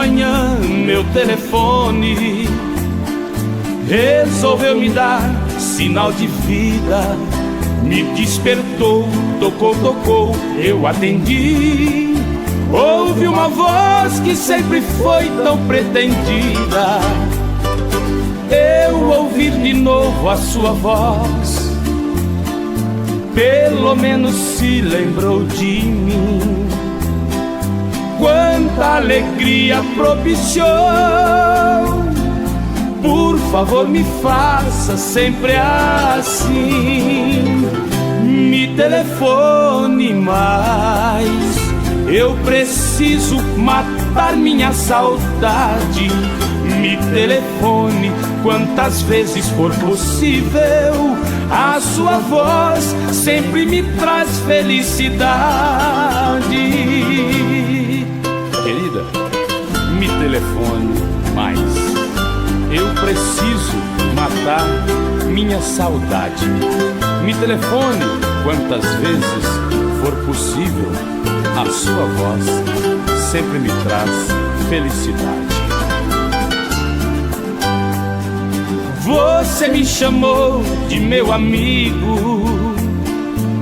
manhã meu telefone resolveu me dar sinal de vida. Me despertou, tocou, eu atendi. Ouvi uma voz que sempre foi tão pretendida. Eu ouvir de novo a sua voz, pelo menos se lembrou de mim. Quanta alegria propiciou. Por favor, me faça sempre assim. Me telefone mais. Eu preciso matar minha saudade. Me telefone quantas vezes for possível. A sua voz sempre me traz felicidade. Querida, me telefone mais. Eu preciso matar minha saudade. Me telefone quantas vezes for possível. A sua voz sempre me traz felicidade. Você me chamou de meu amigo,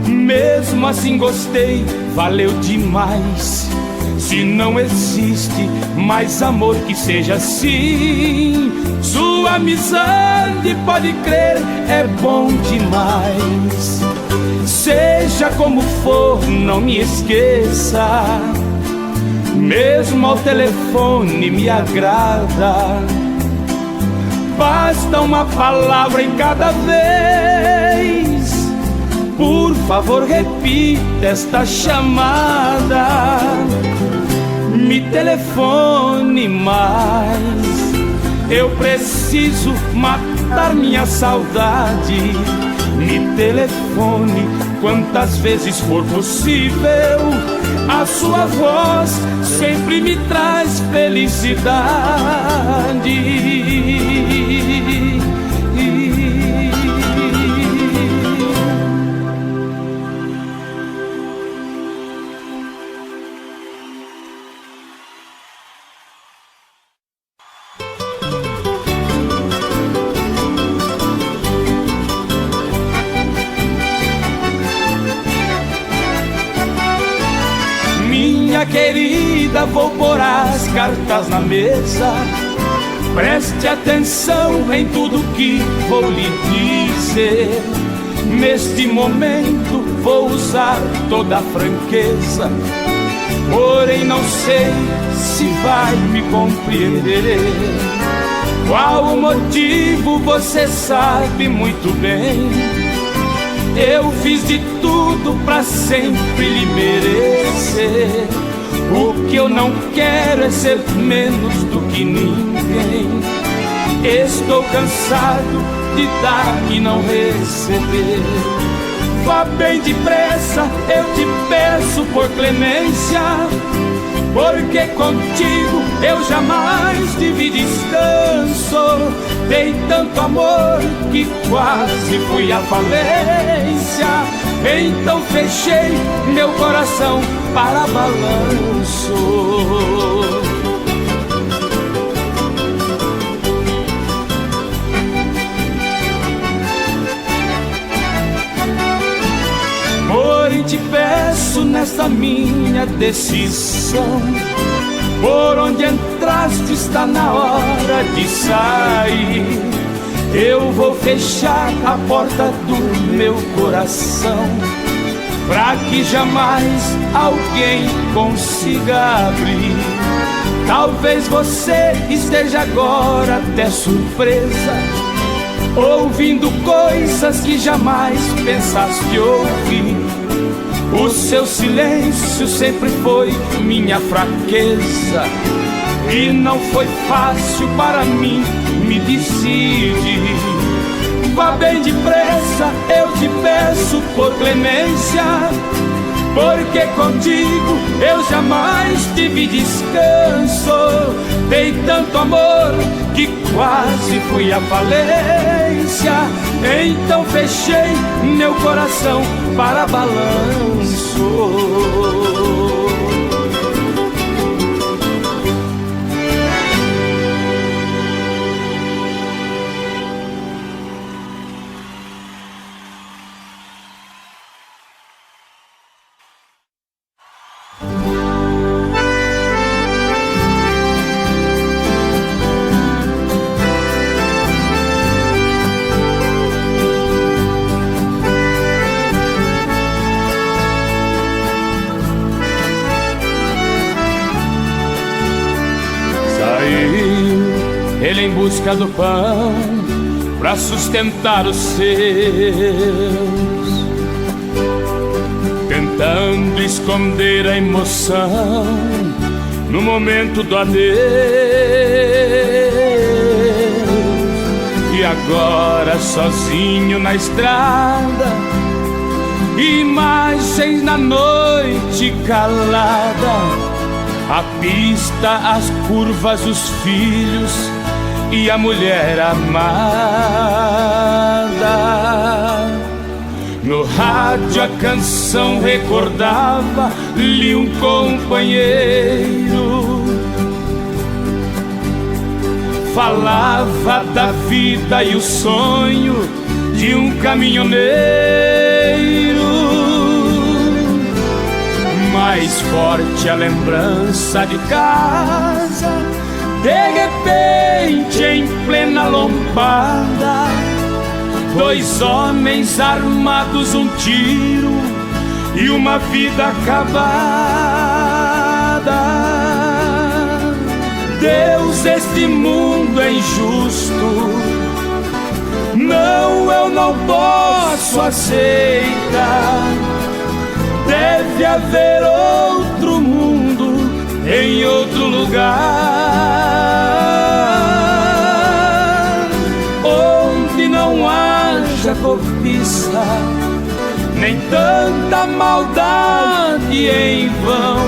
mesmo assim gostei, valeu demais. Se não existe mais amor que seja assim, sua amizade, pode crer, é bom demais. Seja como for, não me esqueça, mesmo ao telefone me agrada. Basta uma palavra em cada vez. Por favor, repita esta chamada. Me telefone mais. Eu preciso matar minha saudade. Me telefone quantas vezes for possível. A sua voz sempre me traz felicidade. Minha querida, vou pôr as cartas na mesa. Preste atenção em tudo que vou lhe dizer. Neste momento vou usar toda a franqueza, porém não sei se vai me compreender. Qual o motivo você sabe muito bem. Eu fiz de tudo pra sempre lhe merecer. O que eu não quero é ser menos do que ninguém. Estou cansado de dar e não receber. Vá bem depressa, eu te peço por clemência, porque contigo eu jamais tive descanso. Dei tanto amor que quase fui à falência. Então fechei meu coração para balanço. Porém te peço nesta minha decisão, por onde entraste está na hora de sair. Eu vou fechar a porta do meu coração, pra que jamais alguém consiga abrir. Talvez você esteja agora até surpresa, ouvindo coisas que jamais pensaste ouvir. O seu silêncio sempre foi minha fraqueza, e não foi fácil para mim me decidir. Vá bem depressa, eu te peço por clemência, porque contigo eu jamais tive descanso. Dei tanto amor que quase fui à falência. Então fechei meu coração para balanço. busca do pão pra sustentar os seus, tentando esconder a emoção no momento do adeus. E agora sozinho na estrada, imagens na noite calada, a pista, as curvas, os filhos e a mulher amada. No rádio a canção recordava-lhe um companheiro, falava da vida e o sonho de um caminhoneiro. Mais forte a lembrança de casa, de repente em plena lombada, dois homens armados, um tiro e uma vida acabada. Deus, este mundo é injusto, não, eu não posso aceitar. Deve haver outro mundo em outro lugar, onde não haja cobiça, nem tanta maldade em vão.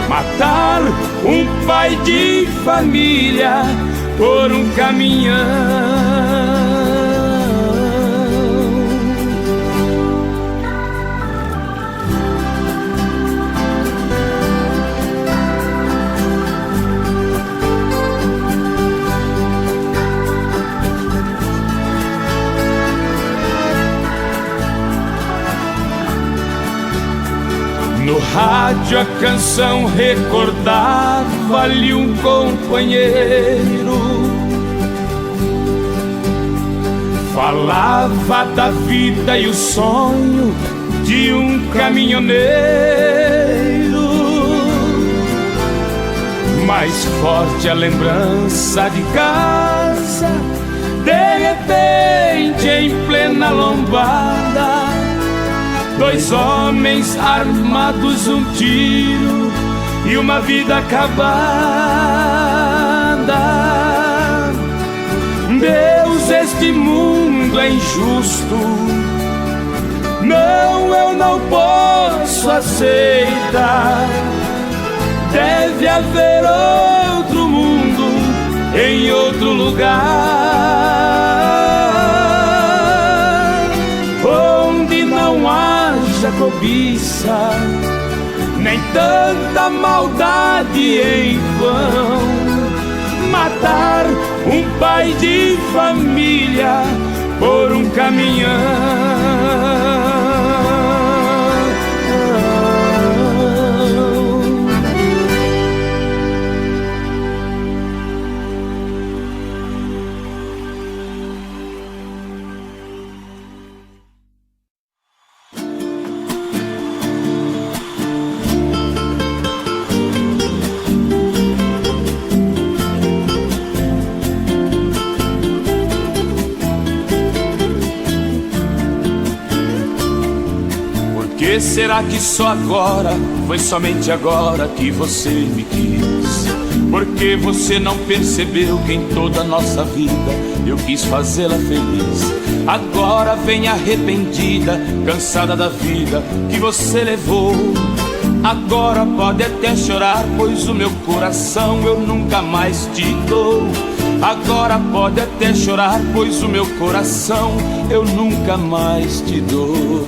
Matar um pai de família por um caminhão. No rádio a canção recordava-lhe um companheiro, falava da vida e o sonho de um caminhoneiro. Mais forte a lembrança de casa, de repente em plena lombada, dois homens armados, um tiro e uma vida acabada. Deus, este mundo é injusto, não, eu não posso aceitar. Deve haver outro mundo em outro lugar, onde não haja cobiça, nem tanta maldade em vão. Matar um pai de família por um caminhão. Por que será que só agora, foi somente agora que você me quis? Porque você não percebeu que em toda a nossa vida eu quis fazê-la feliz? Agora vem arrependida, cansada da vida que você levou. Agora pode até chorar, pois o meu coração eu nunca mais te dou. Agora pode até chorar, pois o meu coração eu nunca mais te dou.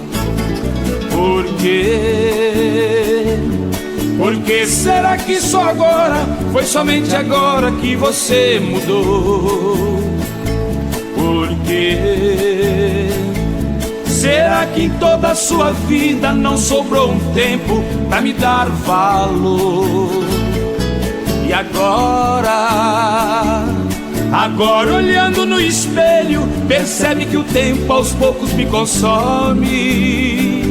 Por quê? Por que será que só agora, foi somente agora que você mudou? Por quê? Será que em toda a sua vida não sobrou um tempo pra me dar valor? E agora olhando no espelho, percebe que o tempo aos poucos me consome.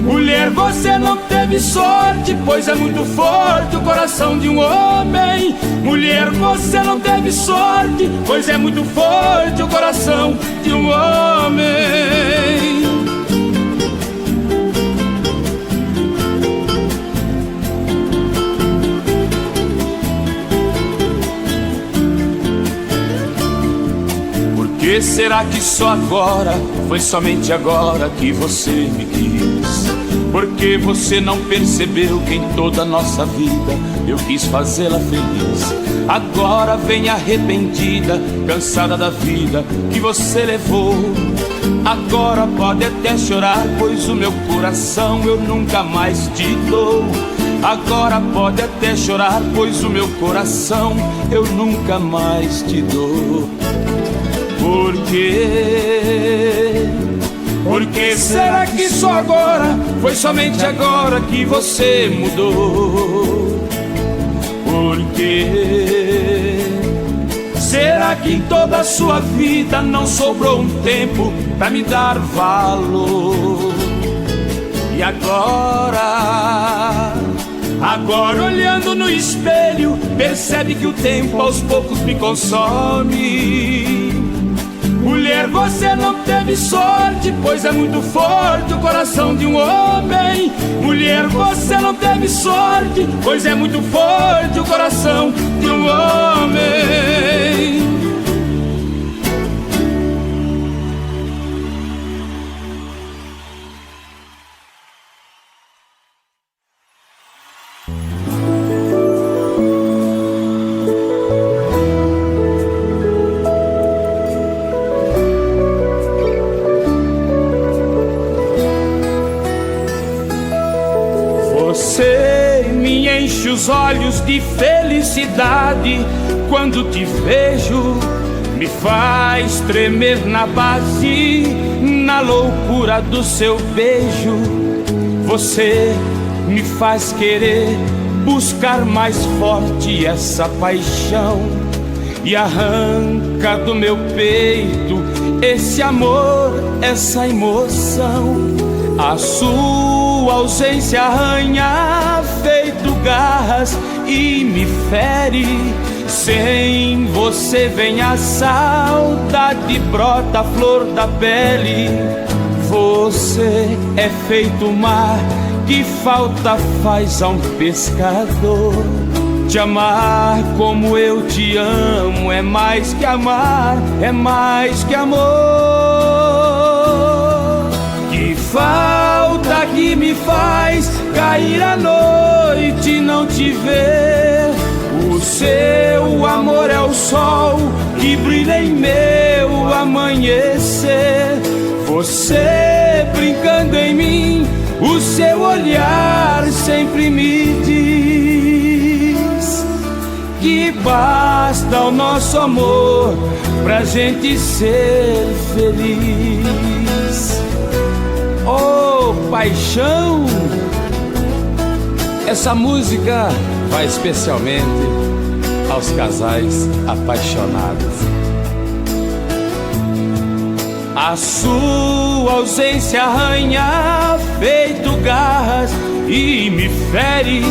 Mulher, você não teve sorte, pois é muito forte o coração de um homem. Mulher, você não teve sorte, pois é muito forte o coração de um homem. Por que será que só agora, foi somente agora que você me quis? Porque você não percebeu que em toda a nossa vida eu quis fazê-la feliz. Agora vem arrependida, cansada da vida que você levou. Agora pode até chorar, pois o meu coração eu nunca mais te dou. Agora pode até chorar, pois o meu coração eu nunca mais te dou. Por quê? Por que será que só agora, foi somente agora que você mudou? Por quê? Será que em toda a sua vida não sobrou um tempo pra me dar valor? E agora olhando no espelho, percebe que o tempo aos poucos me consome. Mulher, você não teve sorte, pois é muito forte o coração de um homem. Mulher, você não teve sorte, pois é muito forte o coração de um homem. Você me enche os olhos de felicidade quando te vejo, me faz tremer na base, na loucura do seu beijo. Você me faz querer buscar mais forte essa paixão e arranca do meu peito esse amor, essa emoção. A sua ausência arranha feito garras e me fere. Sem você vem a saudade, brota a flor da pele. Você é feito mar que falta faz a um pescador. Te amar como eu te amo é mais que amar, é mais que amor. Que falta que me faz cair à noite e não te ver. O seu amor é o sol que brilha em meu amanhecer. Você brincando em mim, o seu olhar sempre me diz que basta o nosso amor pra gente ser feliz. Oh, paixão! Essa música vai especialmente aos casais apaixonados. A sua ausência arranha feito garras e me fere.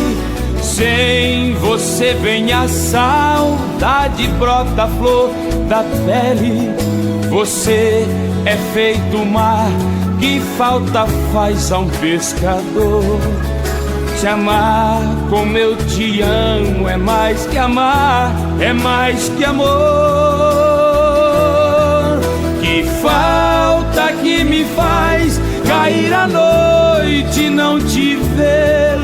Sem você vem a saudade, brota a flor da pele. Você é feito mar que falta faz a um pescador. Te amar como eu te amo é mais que amar, é mais que amor. Que falta que me faz cair à noite e não te ver.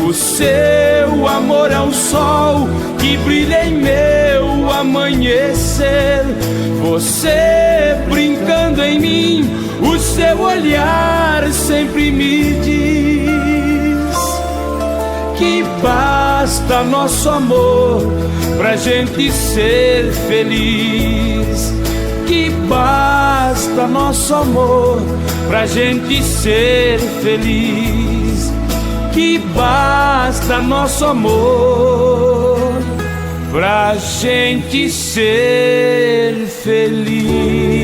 O seu amor é um sol que brilha em meu amanhecer. Você brincando em mim, o seu olhar sempre me diz que basta nosso amor pra gente ser feliz. Que basta nosso amor pra gente ser feliz. Que basta nosso amor pra gente ser feliz.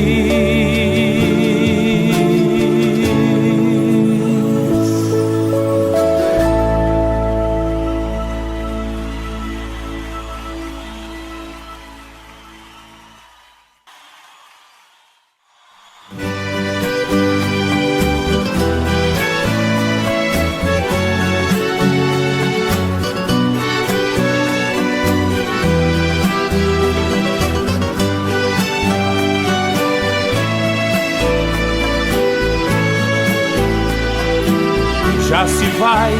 Já se vai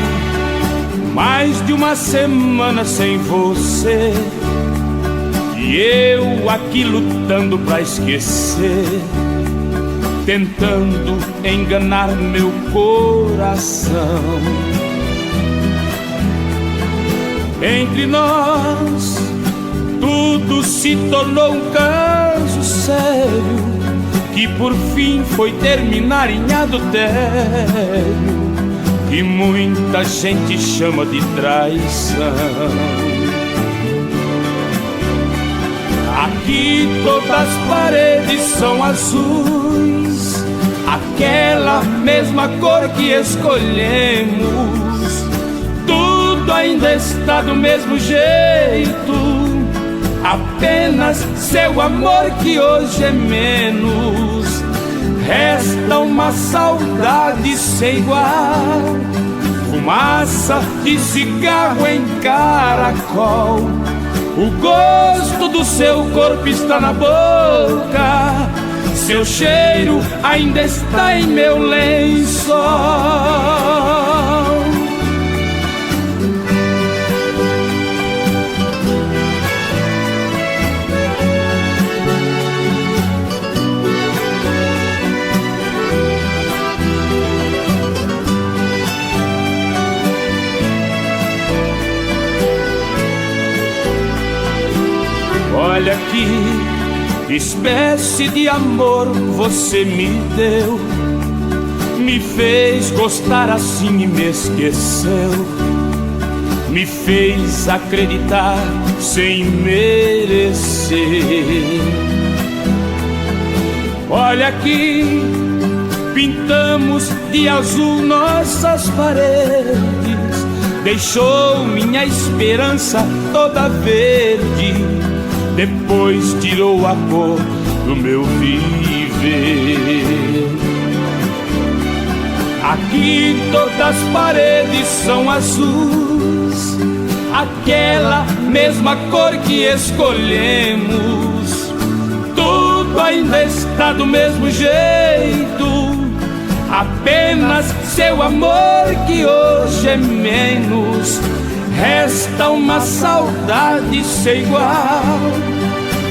mais de uma semana sem você, e eu aqui lutando pra esquecer, tentando enganar meu coração. Entre nós tudo se tornou um caso sério, que por fim foi terminar em adultério, que muita gente chama de traição. Aqui todas as paredes são azuis, aquela mesma cor que escolhemos. Tudo ainda está do mesmo jeito, apenas seu amor que hoje é menos. Resta uma saudade sem igual, fumaça de cigarro em caracol. O gosto do seu corpo está na boca, seu cheiro ainda está em meu lençol. Olha que espécie de amor você me deu, me fez gostar assim e me esqueceu, me fez acreditar sem merecer. Olha que pintamos de azul nossas paredes, deixou minha esperança toda verde, depois tirou a cor do meu viver. Aqui todas as paredes são azuis, aquela mesma cor que escolhemos. Tudo ainda está do mesmo jeito, apenas seu amor que hoje é menos. Resta uma saudade sem igual,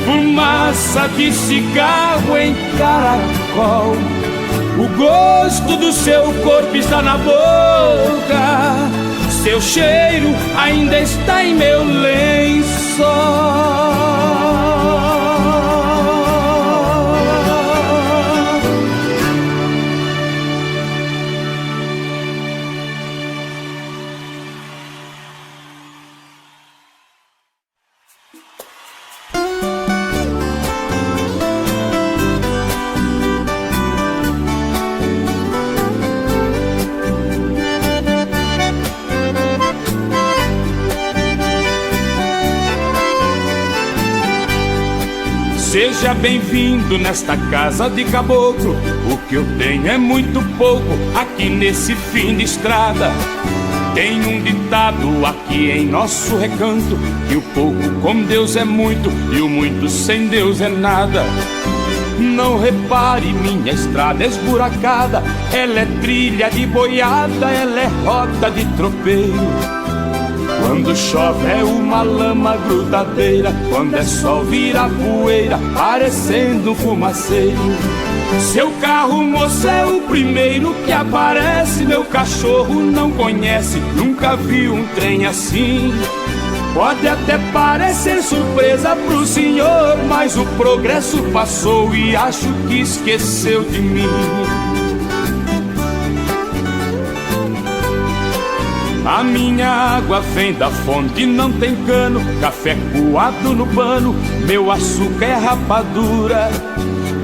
fumaça de cigarro em caracol. O gosto do seu corpo está na boca, seu cheiro ainda está em meu lençol. Seja bem-vindo nesta casa de caboclo. O que eu tenho é muito pouco aqui nesse fim de estrada. Tem um ditado aqui em nosso recanto, que o pouco com Deus é muito e o muito sem Deus é nada. Não repare, minha estrada é esburacada, ela é trilha de boiada, ela é rota de tropeiro. Quando chove é uma lama grudadeira, quando é sol vira poeira, parecendo um fumaceiro. Seu carro, moço, é o primeiro que aparece, meu cachorro não conhece, nunca viu um trem assim. Pode até parecer surpresa pro senhor, mas o progresso passou e acho que esqueceu de mim. A minha água vem da fonte, não tem cano, café coado no pano, meu açúcar é rapadura,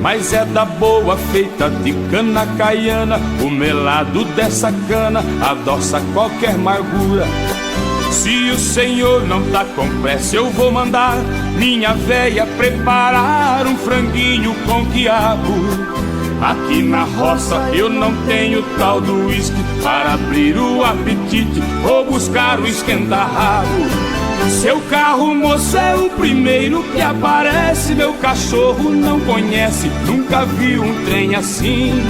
mas é da boa, feita de cana caiana. O melado dessa cana adoça qualquer amargura. Se o senhor não tá com pressa, eu vou mandar minha véia preparar um franguinho com quiabo. Aqui na roça eu não tenho tal do uísque para abrir o apetite ou buscar o esquenta-rabo. Seu carro, moço, é o primeiro que aparece, meu cachorro não conhece, nunca viu um trem assim.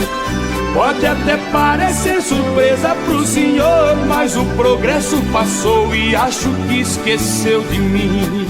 Pode até parecer surpresa pro senhor, mas o progresso passou e acho que esqueceu de mim.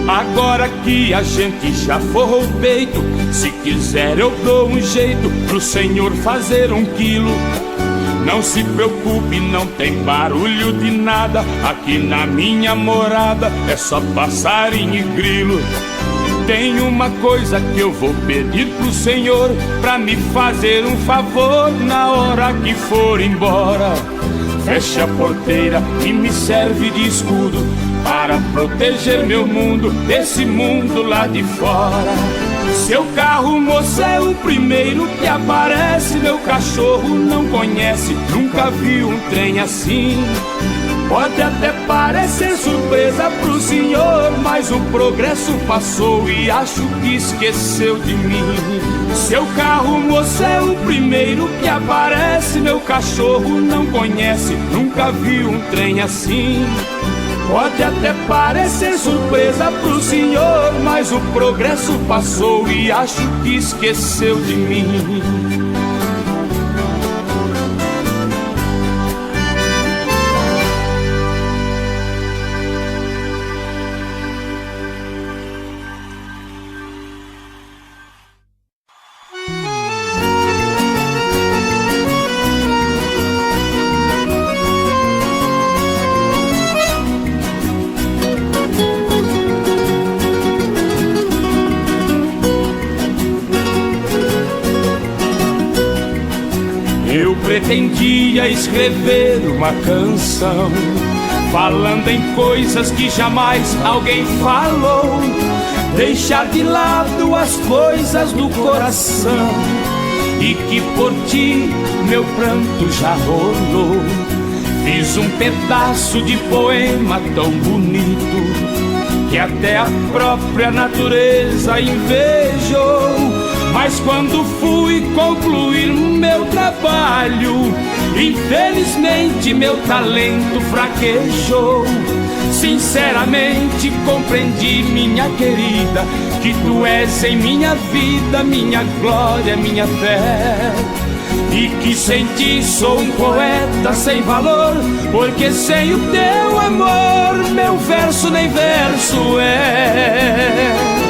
Agora que a gente já forrou o peito, se quiser eu dou um jeito pro senhor fazer 1 quilo. Não se preocupe, não tem barulho de nada. Aqui na minha morada é só passarinho e grilo. Tem uma coisa que eu vou pedir pro senhor, pra me fazer um favor na hora que for embora. Feche a porteira e me serve de escudo, para proteger meu mundo desse mundo lá de fora. Seu carro, moça, é o primeiro que aparece. Meu cachorro não conhece, nunca viu um trem assim. Pode até parecer surpresa pro senhor, mas o progresso passou e acho que esqueceu de mim. Seu carro, moça, é o primeiro que aparece. Meu cachorro não conhece, nunca viu um trem assim. Pode até parecer surpresa pro senhor, mas o progresso passou e acho que esqueceu de mim. Pretendia escrever uma canção falando em coisas que jamais alguém falou, deixar de lado as coisas do coração, e que por ti meu pranto já rolou. Fiz um pedaço de poema tão bonito que até a própria natureza invejou. Mas quando fui concluir meu trabalho, infelizmente meu talento fraquejou. Sinceramente compreendi, minha querida, que tu és em minha vida, minha glória, minha fé. E que sem ti sou um poeta sem valor, porque sem o teu amor meu verso nem verso é.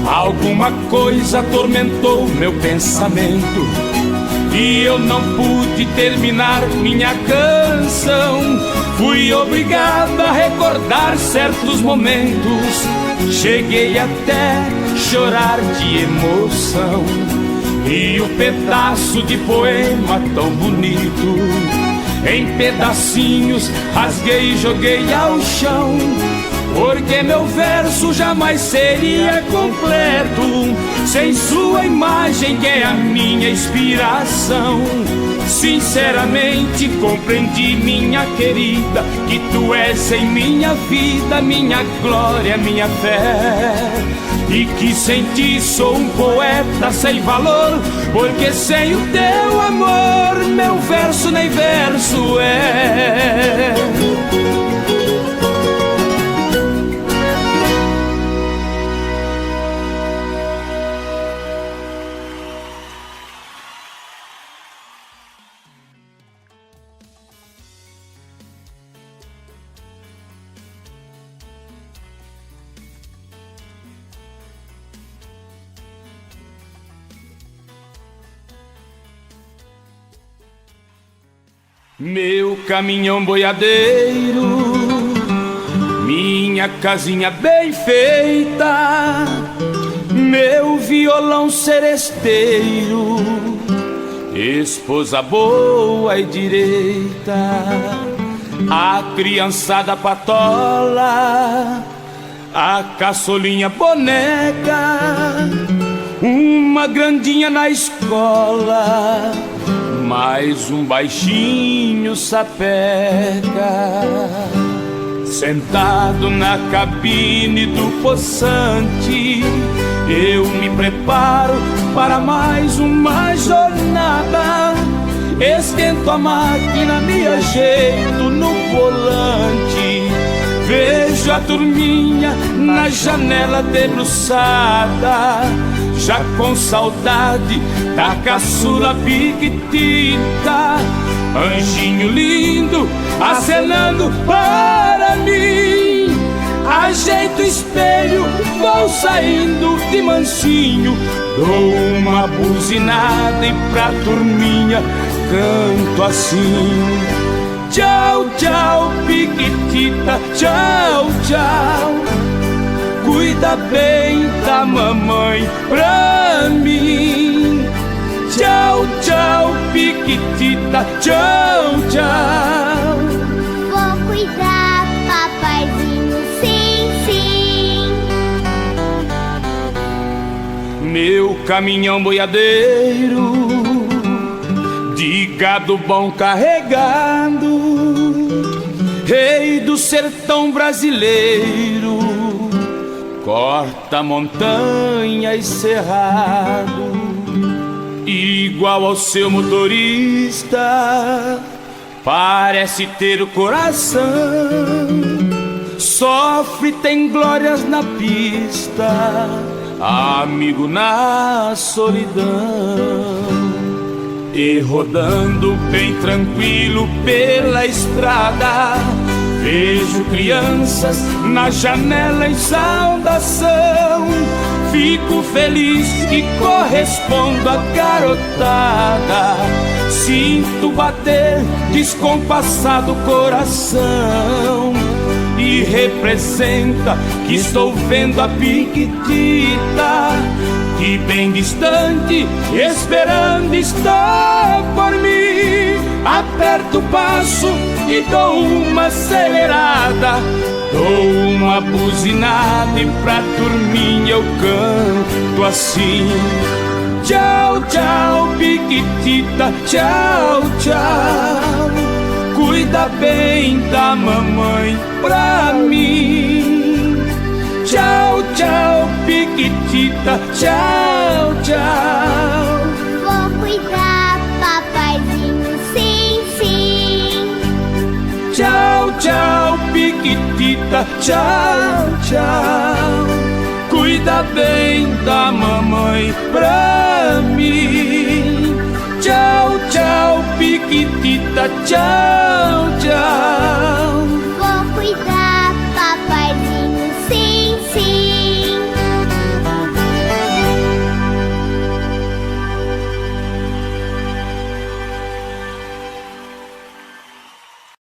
Alguma coisa atormentou meu pensamento e eu não pude terminar minha canção. Fui obrigado a recordar certos momentos, cheguei até chorar de emoção. E o pedaço de poema tão bonito, em pedacinhos rasguei e joguei ao chão. Porque meu verso jamais seria completo sem sua imagem, que é a minha inspiração. Sinceramente compreendi, minha querida, que tu és em minha vida, minha glória, minha fé. E que sem ti sou um poeta sem valor, porque sem o teu amor meu verso nem verso é. Meu caminhão boiadeiro, minha casinha bem feita, meu violão seresteiro, esposa boa e direita, a criançada patola, a caçulinha boneca, uma grandinha na escola, mais um baixinho sapeca. Sentado na cabine do poçante, eu me preparo para mais uma jornada. Esquento a máquina, me ajeito no volante. Vejo a turminha na janela debruçada, já com saudade da caçula piquitita. Anjinho lindo acenando para mim. Ajeito o espelho, vou saindo de mansinho. Dou uma buzinada e pra turminha canto assim: tchau, tchau, piquitita, tchau, tchau. Cuida bem da mamãe pra mim. Tchau, tchau, piquitita, tchau, tchau. Vou cuidar, papaizinho, sim, sim. Meu caminhão boiadeiro, de gado bom carregado, rei do sertão brasileiro, corta montanha e cerrado. Igual ao seu motorista, parece ter o coração. Sofre, tem glórias na pista, amigo na solidão. E rodando bem tranquilo pela estrada, vejo crianças na janela em saudação. Fico feliz que correspondo à garotada. Sinto bater descompassado o coração, e representa que estou vendo a piquitita, que bem distante, esperando está por mim. Aperto o passo e dou uma acelerada, dou uma buzinada e pra turminha eu canto assim: tchau, tchau, piquitita, tchau, tchau. Cuida bem da mamãe pra mim. Tchau, tchau, piquitita, tchau, tchau. Vou cuidar, papaizinho, sim, sim. Tchau, tchau, piquitita, tchau, tchau. Cuida bem da mamãe pra mim. Tchau, tchau, piquitita, tchau, tchau.